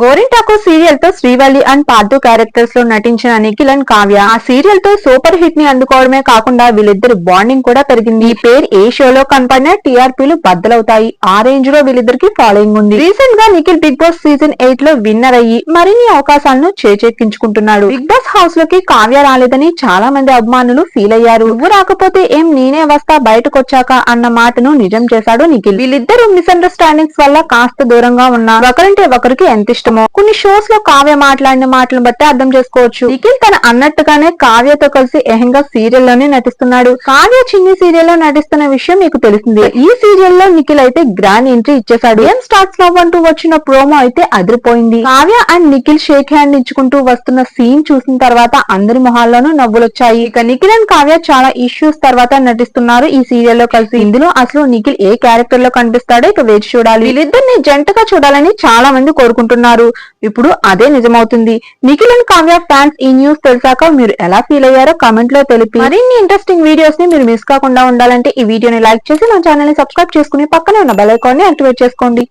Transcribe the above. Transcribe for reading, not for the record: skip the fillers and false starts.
గోరింటాకు సీరియల్ తో Srivalli and Partha characters లో నటించిన నిఖిల్ అండ్ కావ్య ఆ సీరియల్ తో సూపర్ హిట్ ని అందుకోవడమే కాకుండా వీళ్ళిద్దరు బాండింగ్ కూడా పెరిగింది. ఈ పేరు ఏ షోలో కనపడినా టీఆర్పీలు బద్దలవుతాయి. ఆ రేంజ్ లో వీళ్ళిద్దరికి ఫాలోయింగ్ ఉంది. రీసెంట్ గా నిఖిల్ బిగ్ బాస్ సీజన్ 8 లో విన్నర్ అయ్యి మరిన్ని అవకాశాలను చేజెక్కించుకుంటున్నాడు. బిగ్ బాస్ హౌస్ లోకి కావ్య రాలేదని చాలా మంది అభిమానులు ఫీల్ అయ్యారు. నువ్వు రాకపోతే ఏం నేనే వస్తా బయటకు వచ్చాక అన్న మాటను నిజం చేశాడు నిఖిల్. వీళ్ళిద్దరు మిస్అండర్స్టాండింగ్స్ వల్ల కాస్త దూరంగా ఉన్నా ఒకరంటే ఒకరికి ఎంత ఇష్టమో కొన్ని షోస్ లో కావ్య మాట్లాడిన మాటలను బట్టి అర్థం చేసుకోవచ్చు. నిఖిల్ తన అన్నట్టుగానే కావ్యతో కలిసి ఎహంగా సీరియల్ లోనే నటిస్తున్నాడు. కావ్య చిన్ని సీరియల్ లో నటిస్తున్న విషయం మీకు తెలిసిందే. ఈ సీరియల్ లో నిఖిల్ అయితే గ్రాండ్ ఎంట్రీ ఇచ్చేశాడు. ఏం స్టార్ట్స్ లవ్ అంటూ వచ్చిన ప్రోమో అయితే అదిరిపోయింది. Kavya and Nikhil shake hand ఇచ్చుకుంటూ వస్తున్న సీన్ చూసిన తర్వాత అందరి మొహాల్లోనూ నవ్వులొచ్చాయి. ఇక నిఖిల్ అండ్ కావ్య చాలా ఇష్యూస్ తర్వాత నటిస్తున్నారు ఈ సీరియల్ లో కలిసి. ఇందులో అసలు నిఖిల్ ఏ క్యారెక్టర్ లో కనిపిస్తాడో ఇక వేచి చూడాలి. వీళ్ళిద్దరిని జంటగా చూడాలని చాలా మంది కోరుకుంటున్నారు. ఇప్పుడు అదే నిజమవుతుంది. నిఖిల్ అండ్ కావ్య ఫ్యాన్స్ ఈ న్యూస్ తెలిసాక మీరు ఎలా ఫీల్ అయ్యారో కామెంట్ లో తెలిపి మరిన్ని ఇంట్రెస్టింగ్ వీడియోస్ ని మీరు మిస్ కాకుండా ఉండాలంటే ఈ వీడియోని లైక్ చేసి మా ఛానల్ ని సబ్స్క్రైబ్ చేసుకుని పక్కనే ఉన్న బెల్ ఐకాన్ ని యాక్టివేట్ చేసుకోండి.